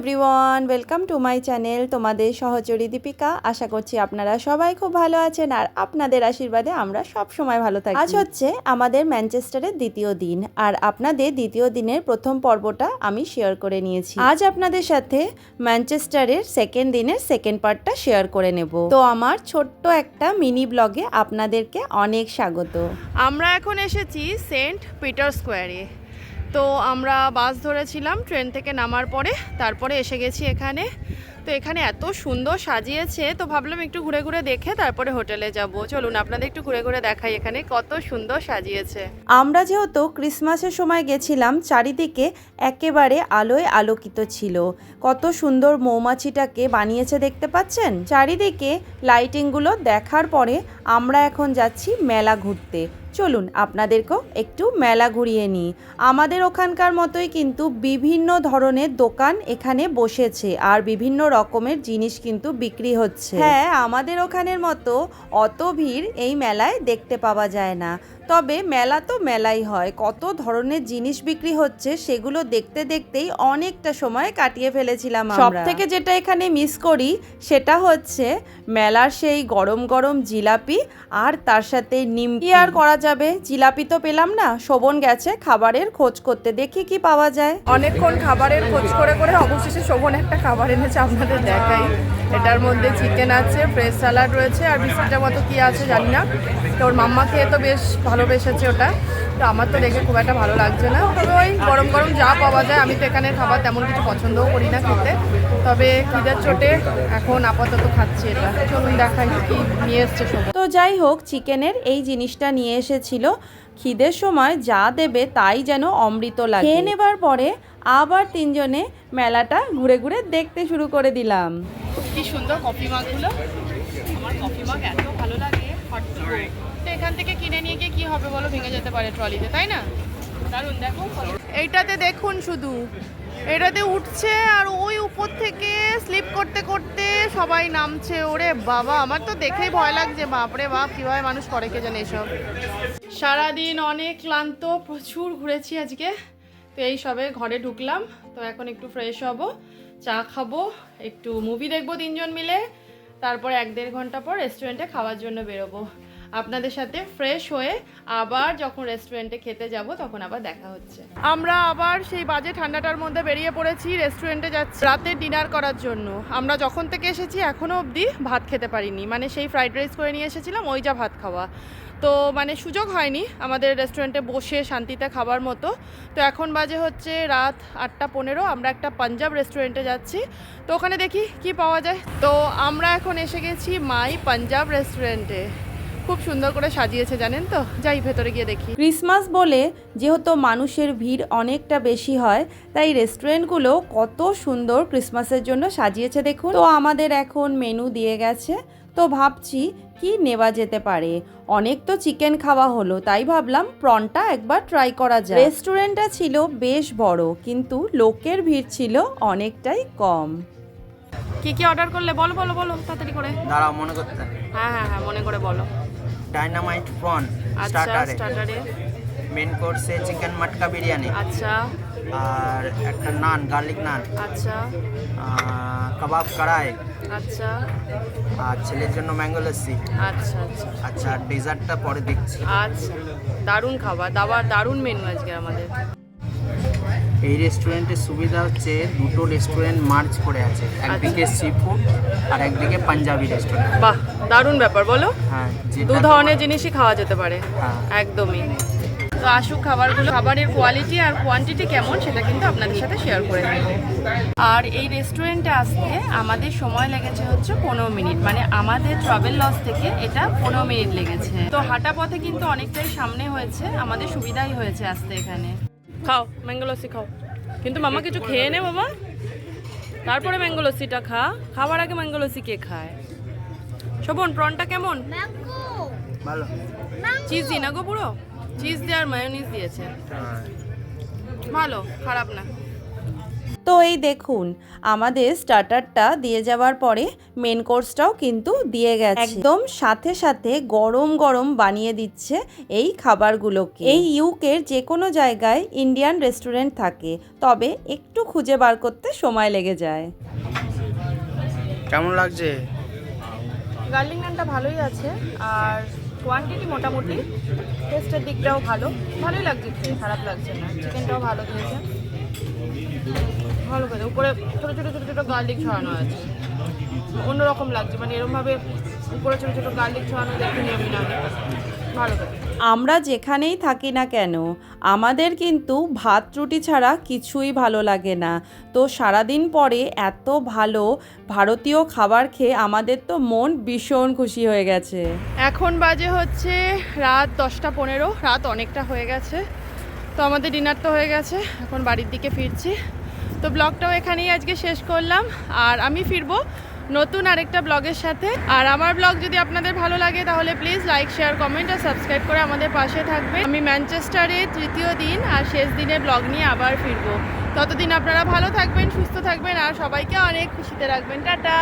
Everyone, welcome to my channel. তোমাদের সহচরী দীপিকা। আশা করছি আপনারা সবাই খুব ভালো আছেন আর আপনাদের আশীর্বাদে আমরা সব সময় ভালো থাকি। আজ হচ্ছে আমাদের ম্যানচেস্টারের দ্বিতীয় দিন আর আপনাদের দ্বিতীয় দিনের প্রথম পর্বটা আমি শেয়ার করে নিয়েছি। আজ আপনাদের সাথে ম্যানচেস্টারের সেকেন্ড দিনের সেকেন্ড পার্টটা শেয়ার করে নেব। তো আমার ছোট্ট একটা মিনি ব্লগে আপনাদেরকে অনেক স্বাগত। আমরা এখন এসেছি সেন্ট পিটার স্কোয়ারে। তো আমরা বাস ধরেছিলাম ট্রেন থেকে নামার পরে, তারপরে এসে গেছি এখানে। তো এখানে এত সুন্দর সাজিয়েছে, তো ভাবলাম একটু ঘুরে ঘুরে দেখে তারপরে হোটেলে যাব। চলুন আপনাদের একটু ঘুরে ঘুরে দেখাই এখানে কত সুন্দর সাজিয়েছে। আমরা যেহেতু ক্রিসমাসের সময় গেছিলাম, চারিদিকে একেবারে আলোয় আলোকিত ছিল। কত সুন্দর মৌমাছিটাকে বানিয়েছে দেখতে পাচ্ছেন। চারিদিকে লাইটিংগুলো দেখার পরে আমরা এখন যাচ্ছি মেলা ঘুরতে। চলুন আপনাদেরকেও একটু মেলা ঘুরিয়ে নিই। আমাদের ওখানকার মতোই কিন্তু বিভিন্ন ধরনের দোকান এখানে বসেছে আর বিভিন্ন রকমের জিনিস কিন্তু বিক্রি হচ্ছে। হ্যাঁ, আমাদের ওখানের মতো অত ভিড় এই মেলায় দেখতে পাওয়া যায় না। তবে মেলা তো মেলাই হয়, কত ধরনের জিনিস বিক্রি হচ্ছে সেগুলো দেখতে দেখতেই অনেকটা সময় কাটিয়ে ফেলেছিলাম। সব থেকে যেটা এখানে মিস করি সেটা হচ্ছে মেলার সেই গরম গরম জিলাপি আর তার সাথে নিমকি। আর করা যাবে, জিলাপি তো পেলাম না, শোভন গেছে খাবারের খোঁজ করতে, দেখি কি পাওয়া যায়। অনেকক্ষণ খাবারের খোঁজ করে করে অবশেষে শোভন একটা খাবার এনেছে, আপনাদের দেখাই। এটার মধ্যে চিকেন আছে, ফ্রেশ স্যালাড রয়েছে আর বিস্কুটের মতো কি আছে জানি না। তো ওর মাম্মা খেয়ে তো বেশ ভালোবেসেছে ওটা, তো আমার তো দেখে খুব একটা ভালো লাগছে না। তবে ওই গরম গরম যা পাওয়া যায়, আমি তো এখানে খাবার তেমন কিছু পছন্দও করি না খেতে, তবে খিদের চোটে এখন আপাতত খাচ্ছি এটা। চলুন দেখাই কি নিয়ে এসছে শোভন। তো যাই হোক, চিকেনের এই জিনিসটা নিয়ে এসেছিল। খিদের সময় যা দেবে তাই যেন অমৃত লাগে। খেয়ে নেবার পরে আবার তিনজনে মেলাটা ঘুরে ঘুরে দেখতে শুরু করে দিলাম। কি সুন্দর কফি মাগগুলো, আমার কফি মাগ এত ভালো লাগে। তো এখান থেকে কিনে নিয়ে গিয়ে কি হবে বলো, ভেঙে যেতে পারে ট্রলিতে, তাই না? দারুণ। দেখো এইটাতে দেখুন, শুধু এটাতে উঠছে আর ওই উপর থেকে স্লিপ করতে করতে সবাই নামছে। ওরে বাবা, আমার তো দেখেই ভয় লাগছে। বাপরে বাপ, কীভাবে মানুষ করে কে জানে এসব। সারাদিন অনেক ক্লান্ত, প্রচুর ঘুরেছি আজকে। তো এই সবে ঘরে ঢুকলাম, তো এখন একটু ফ্রেশ হব, চা খাবো, একটু মুভি দেখবো তিনজন মিলে, তারপর 1-1.5 ঘন্টা পর রেস্টুরেন্টে খাওয়ার জন্য বেরোবো। আপনাদের সাথে ফ্রেশ হয়ে আবার যখন রেস্টুরেন্টে খেতে যাব তখন আবার দেখা হচ্ছে। আমরা আবার সেই বাজে ঠান্ডাটার মধ্যে বেরিয়ে পড়েছি, রেস্টুরেন্টে যাচ্ছি রাতে ডিনার করার জন্য। আমরা যখন থেকে এসেছি এখনও অবধি ভাত খেতে পারিনি, মানে সেই ফ্রাইড রাইস করে নিয়ে এসেছিলাম, ওই যা ভাত খাওয়া। তো মানে সুযোগ হয়নি আমাদের রেস্টুরেন্টে বসে শান্তিতে খাবার মতো। তো এখন বাজে হচ্ছে রাত 8:15, আমরা একটা পাঞ্জাব রেস্টুরেন্টে যাচ্ছি, তো ওখানে দেখি কি পাওয়া যায়। তো আমরা এখন এসে গেছি মাই পাঞ্জাব রেস্টুরেন্টে। খুব সুন্দর করে সাজিয়েছে জানেন তো, যাই ভেতরে গিয়ে দেখি। ক্রিসমাস বলে যেহেতু মানুষের ভিড় অনেকটা বেশি হয়, তাই রেস্টুরেন্টগুলো কত সুন্দর ক্রিসমাসের জন্য সাজিয়েছে দেখুন। তো আমাদের এখন মেনু দিয়ে গেছে, তো ভাবছি কি নেওয়া যেতে পারে। অনেক তো চিকেন খাওয়া হলো, তাই ভাবলাম প্রনটা একবার ট্রাই করা যায়। রেস্টুরেন্টটা ছিল বেশ বড়, কিন্তু লোকের ভিড় ছিল অনেকটাই কম। কি কি অর্ডার করলে বলো বলো বলো তাড়াতাড়ি করে। দাঁড়াও মনে করতে। হ্যাঁ হ্যাঁ হ্যাঁ, মনে করে বলো। ডাইনামাইট প্রন আচ্ছা, স্টার্টারে, মেন কোর্সে চিকেন মটকা বিরিয়ানি, আচ্ছা, আর একটা নান, গার্লিক নান, আচ্ছা, কাবাব কড়াই, আচ্ছা, আর ছেলের জন্য ম্যাঙ্গো লস্যি। আচ্ছা আচ্ছা আচ্ছা, ডেজার্টটা পরে দেখছি। আচ্ছা। দারুণ খাবার দাবার, দারুণ মেনু আজকে আমাদের। এই রেস্টুরেন্টের সুবিধা হচ্ছে দুটো রেস্টুরেন্ট মার্জ করে আছে, একদিকে সি ফুড আর একদিকে পাঞ্জাবি রেস্টুরেন্ট। বাহ, দারুণ ব্যাপার বলো। হ্যাঁ, দু ধরনের জিনিসই খাওয়া যেতে পারে। হ্যাঁ, একদমই। তো আসুক খাবারগুলো, খাবারের কোয়ালিটি আর কোয়ান্টিটি কেমন সেটা কিন্তু আপনাদের সাথে শেয়ার করে দেব। আর এই রেস্টুরেন্টে আসতে আমাদের সময় লেগেছে হচ্ছে 15 মিনিট, মানে আমাদের ট্রাভেল লস থেকে এটা 15 মিনিট লেগেছে। তো হাঁটা পথে কিন্তু অনেকটাই সামনে হয়েছে, আমাদের সুবিধাই হয়েছে আসতে এখানে। খাও ম্যাঙ্গো লস্যি খাও, কিন্তু মামা কিছু খেয়ে নে বাবা, তারপরে ম্যাঙ্গো লস্যিটা খা। খাবার আগে ম্যাঙ্গো লস্যি কে খায়? শোভন, প্রনটা কেমন? ভালো। চিজ দিই না গো, পুরো চিজ দিয়ে আর মায়োনিজ দিয়েছে। ভালো, খারাপ না। তো এই দেখুন আমাদের স্টার্টারটা দিয়ে যাওয়ার পরে মেন কোর্সটাও কিন্তু দিয়ে গেছে। একদম সাথে সাথে গরম গরম বানিয়ে দিচ্ছে এই খাবারগুলোকে। এই ইউকের যে কোনো জায়গায় ইন্ডিয়ান রেস্টুরেন্ট থাকে, তবে একটু খুঁজে বার করতে সময় লেগে যায়। কেমন লাগছে? গার্লিক নানটা ভালোই আছে, আর কোয়ান্টিটি মোটামুটি, টেস্টের দিকটাও ভালোই লাগছে, খারাপ লাগছে না। চিকেনটাও ভালো দিয়েছে, ভালো করে উপরে ছোটো ছোটো ছোটো ছোটো গার্লিক ছড়ানো আছে, অন্যরকম লাগছে। মানে এরকমভাবে উপরে ছোটো ছোটো গার্লিক ছড়ানো দেখিনি আমি না, ভালো করে। আমরা যেখানেই থাকি না কেন আমাদের কিন্তু ভাত রুটি ছাড়া কিছুই ভালো লাগে না। তো সারাদিন পরে এত ভালো ভারতীয় খাবার খেয়ে আমাদের তো মন ভীষণ খুশি হয়ে গেছে। এখন বাজে হচ্ছে রাত 10:15, রাত অনেকটা হয়ে গেছে। তো আমাদের ডিনার তো হয়ে গেছে, এখন বাড়ির দিকে ফিরছি। তো ব্লগটাও এখানেই আজকে শেষ করলাম, আর আমি ফিরবো নতুন আরেকটা ব্লগের সাথে। আর আমার ব্লগ যদি আপনাদের ভালো লাগে তাহলে প্লিজ লাইক, শেয়ার, কমেন্ট আর সাবস্ক্রাইব করে আমাদের পাশে থাকবেন। আমি ম্যানচেস্টারে তৃতীয় দিন আর শেষ দিনের ব্লগ নিয়ে আবার ফিরবো। ততদিন আপনারা ভালো থাকবেন, সুস্থ থাকবেন আর সবাইকে অনেক খুশিতে রাখবেন। টাটা।